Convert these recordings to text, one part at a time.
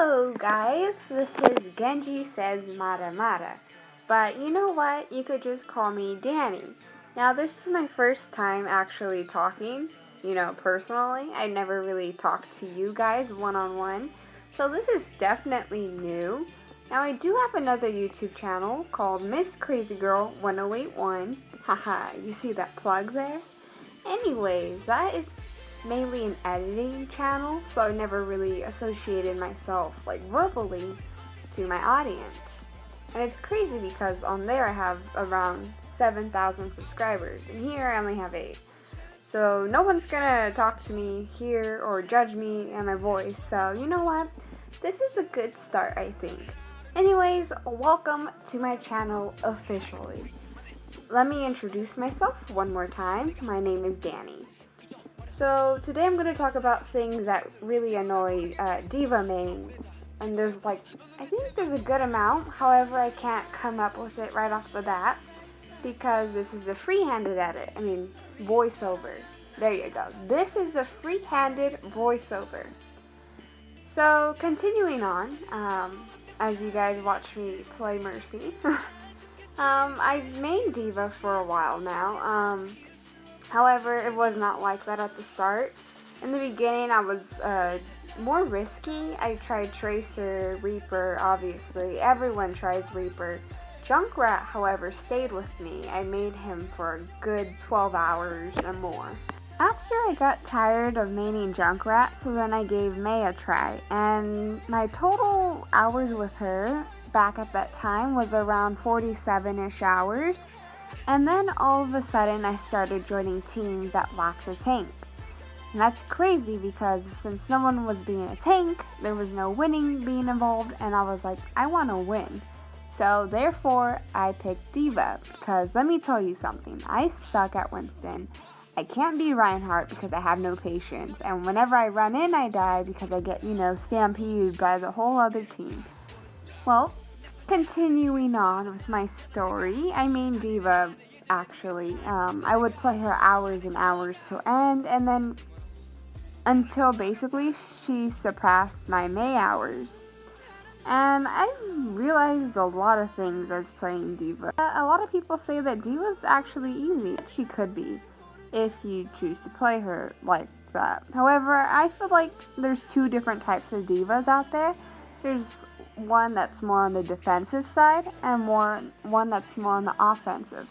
Hello guys, this is Genji Says Mara Mara, but you know what, you could just call me Danny. Now this is my first time actually talking, personally. I never really talked to you guys one-on-one, so this is definitely new. Now I do have another YouTube channel called Miss Crazy Girl 1081, haha, you see that plug there? Anyways, that is mainly an editing channel, so I never really associated myself verbally to my audience. And it's crazy because on there I have around 7,000 subscribers, and here I only have 8. So no one's gonna talk to me here or judge me and my voice, so you know what? This is a good start, I think. Anyways, welcome to my channel officially. Let me introduce myself one more time. My name is Danny. So today I'm going to talk about things that really annoy D.va mains, and I think there's a good amount. However, I can't come up with it right off the bat because this is a free-handed edit. Voiceover. There you go. This is a free-handed voiceover. So continuing on, as you guys watch me play Mercy, I've made D.va for a while now. However, it was not like that at the start. In the beginning, I was more risky. I tried Tracer, Reaper, obviously. Everyone tries Reaper. Junkrat, however, stayed with me. I made him for a good 12 hours or more. After I got tired of maining Junkrat, so then I gave May a try. And my total hours with her back at that time was around 47-ish hours. And then all of a sudden I started joining teams that lacked a tank. And that's crazy because since no one was being a tank, there was no winning being involved, and I was like, I want to win. So therefore, I picked D.va because let me tell you something, I suck at Winston. I can't be Reinhardt because I have no patience, and whenever I run in, I die because I get, stampeded by the whole other team. Well, continuing on with my story, I mean D.va, actually. I would play her hours and hours to end, and then until basically she surpassed my May hours. And I realized a lot of things as playing D.va. A lot of people say that D.va's actually easy. She could be, if you choose to play her like that. However, I feel like there's two different types of D.vas out there. There's one that's more on the defensive side and one that's more on the offensive.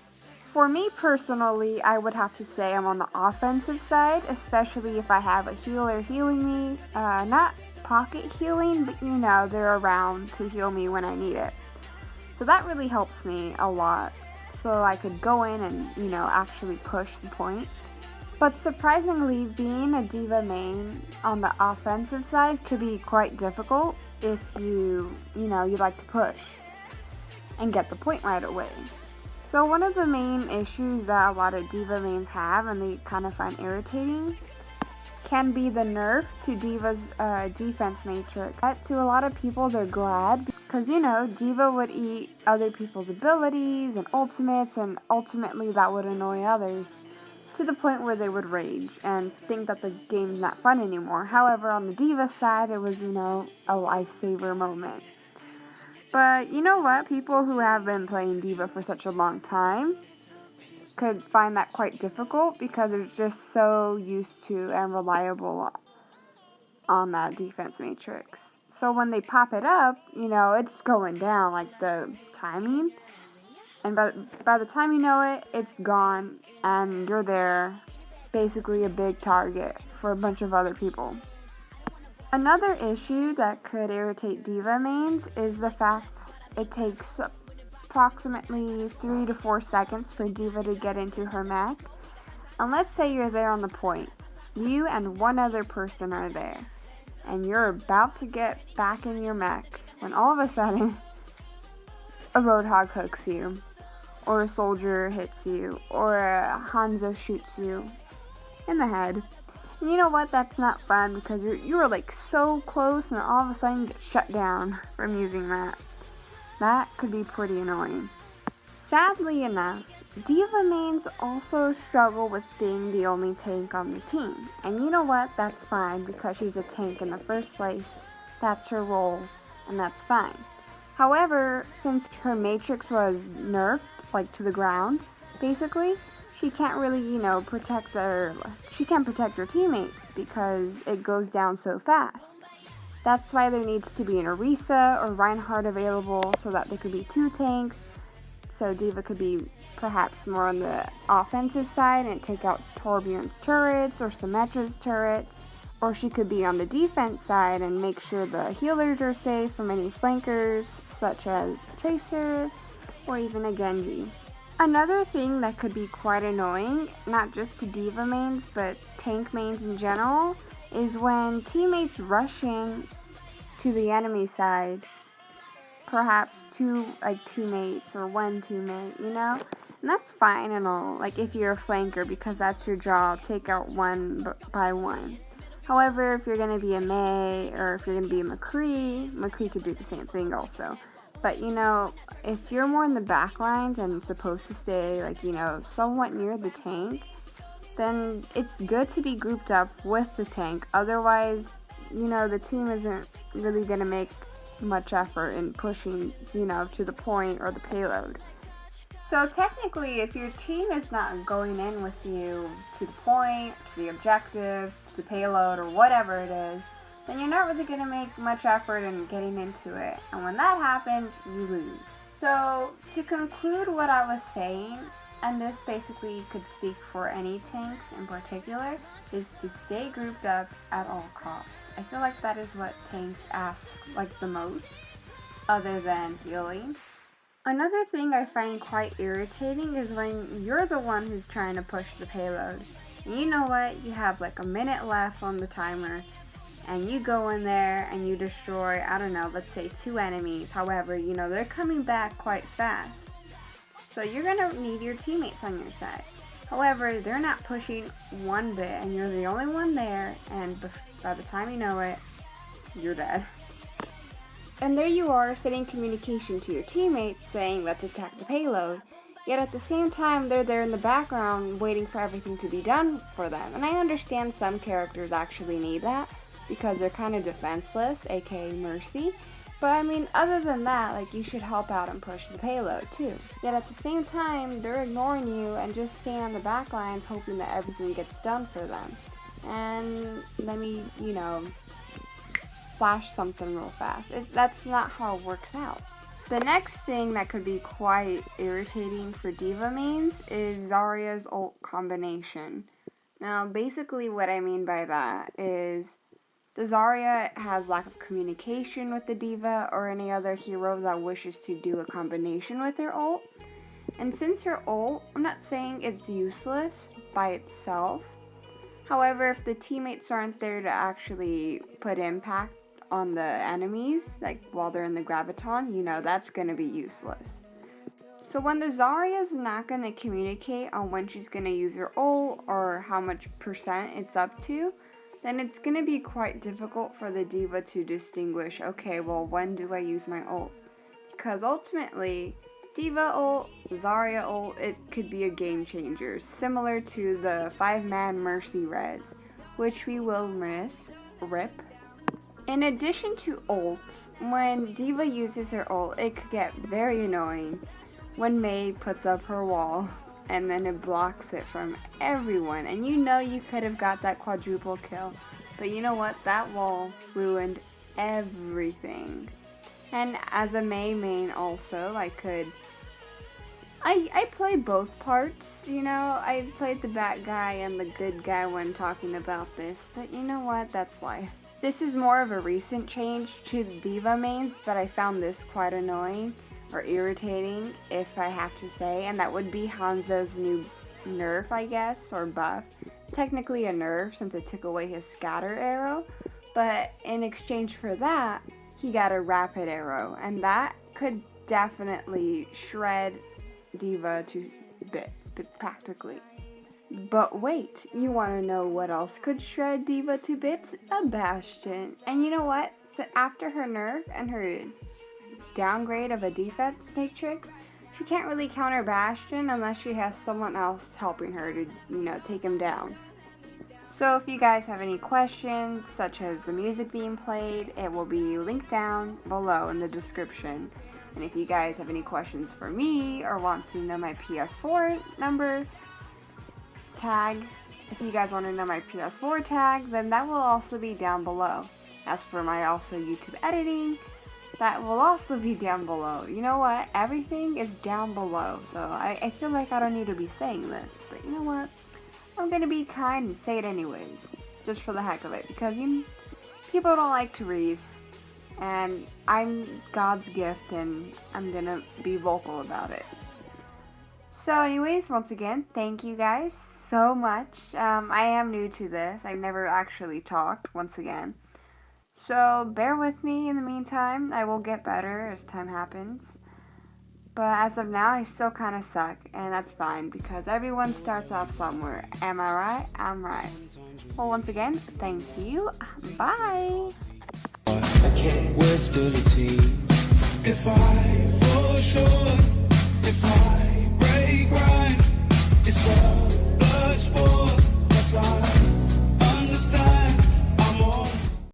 For me personally, I would have to say I'm on the offensive side, especially if I have a healer healing me. Not pocket healing, but they're around to heal me when I need it. So that really helps me a lot, so I could go in and actually push the point. But surprisingly, being a D.va main on the offensive side could be quite difficult if you like to push and get the point right away. So one of the main issues that a lot of D.va mains have, and they kind of find irritating, can be the nerf to D.va's defense matrix. But to a lot of people, they're glad because, D.va would eat other people's abilities and ultimates, and ultimately that would annoy others, to the point where they would rage and think that the game's not fun anymore. However, on the D.va side, it was, a lifesaver moment. But you know what? People who have been playing D.va for such a long time could find that quite difficult because they're just so used to and reliable on that defense matrix. So when they pop it up, it's going down, like the timing. And by the time you know it, it's gone, and you're there, basically a big target for a bunch of other people. Another issue that could irritate D.va mains is the fact it takes approximately 3 to 4 seconds for D.va to get into her mech. And let's say you're there on the point. You and one other person are there, and you're about to get back in your mech, when all of a sudden, a Roadhog hooks you, or a soldier hits you, or a Hanzo shoots you in the head. And you know what? That's not fun because you were so close, and all of a sudden you get shut down from using that. That could be pretty annoying. Sadly enough, D.va mains also struggle with being the only tank on the team. And you know what? That's fine because she's a tank in the first place. That's her role, and that's fine. However, since her matrix was nerfed, like to the ground, basically, she can't really, she can't protect her teammates because it goes down so fast. That's why there needs to be an Orisa or Reinhardt available so that there could be 2 tanks. So D.va could be perhaps more on the offensive side and take out Torbjorn's turrets or Symmetra's turrets. Or she could be on the defense side and make sure the healers are safe from any flankers, such as Tracer or even a Genji. Another thing that could be quite annoying, not just to D.va mains, but tank mains in general, is when teammates rush in to the enemy side, perhaps 2 teammates or 1 teammate, and that's fine and all, if you're a flanker, because that's your job, take out 1 by 1. However, if you're going to be a Mei, or if you're going to be a McCree could do the same thing also. But, if you're more in the back lines and supposed to stay, somewhat near the tank, then it's good to be grouped up with the tank. Otherwise, the team isn't really going to make much effort in pushing, to the point or the payload. So technically, if your team is not going in with you to the point, to the objective, to the payload, or whatever it is, then you're not really going to make much effort in getting into it. And when that happens, you lose. So to conclude what I was saying, and this basically could speak for any tanks in particular, is to stay grouped up at all costs. I feel like that is what tanks ask the most, other than healing. Another thing I find quite irritating is when you're the one who's trying to push the payload. And you know what? You have a minute left on the timer, and you go in there and you destroy, let's say 2 enemies. However, they're coming back quite fast. So you're gonna need your teammates on your side. However, they're not pushing 1 bit, and you're the only one there, and by the time you know it, you're dead. And there you are, sending communication to your teammates saying, let's attack the payload. Yet at the same time, they're there in the background waiting for everything to be done for them. And I understand some characters actually need that because they're kind of defenseless, aka Mercy. But other than that, you should help out and push the payload too. Yet at the same time, they're ignoring you and just staying on the back lines hoping that everything gets done for them. And let me, flash something real fast. That's not how it works out. The next thing that could be quite irritating for D.va mains is Zarya's ult combination. Now, basically what I mean by that is the Zarya has lack of communication with the D.va or any other hero that wishes to do a combination with her ult. And since her ult, I'm not saying it's useless by itself. However, if the teammates aren't there to actually put impact on the enemies, while they're in the graviton, that's gonna be useless. So when the Zarya's not gonna communicate on when she's gonna use her ult or how much percent it's up to, then it's gonna be quite difficult for the D.va to distinguish, okay, well, when do I use my ult? Because ultimately, D.va ult, Zarya ult, it could be a game changer, similar to the 5-man Mercy res, which we will miss, rip. In addition to ults, when D.va uses her ult, it could get very annoying when Mei puts up her wall and then it blocks it from everyone. And you could have got that quadruple kill, but you know what? That wall ruined everything. And as a Mei main also, I play both parts, I played the bad guy and the good guy when talking about this, but you know what? That's life. This is more of a recent change to the D.va mains, but I found this quite annoying, or irritating, if I have to say, and that would be Hanzo's new nerf, I guess, or buff. Technically a nerf, since it took away his scatter arrow, but in exchange for that, he got a rapid arrow, and that could definitely shred D.va to bits, practically. But wait, you want to know what else could shred D.va to bits? A Bastion. And you know what? So after her nerf and her downgrade of a defense matrix, she can't really counter Bastion unless she has someone else helping her to, take him down. So if you guys have any questions, such as the music being played, it will be linked down below in the description. And if you guys have any questions for me or want to know my PS4 number tag, if you guys want to know my PS4 tag, then that will also be down below. As for my also YouTube editing, that will also be down below. You know what? Everything is down below. So I feel like I don't need to be saying this. But you know what? I'm going to be kind and say it anyways. Just for the heck of it. Because people don't like to read. And I'm God's gift and I'm going to be vocal about it. So anyways, once again, thank you guys so much. I am new to this. I've never actually talked, once again. So bear with me in the meantime. I will get better as time happens. But as of now, I still kind of suck. And that's fine because everyone starts off somewhere. Am I right? I'm right. Well, once again, thank you. Bye. We're still a team. If I fall short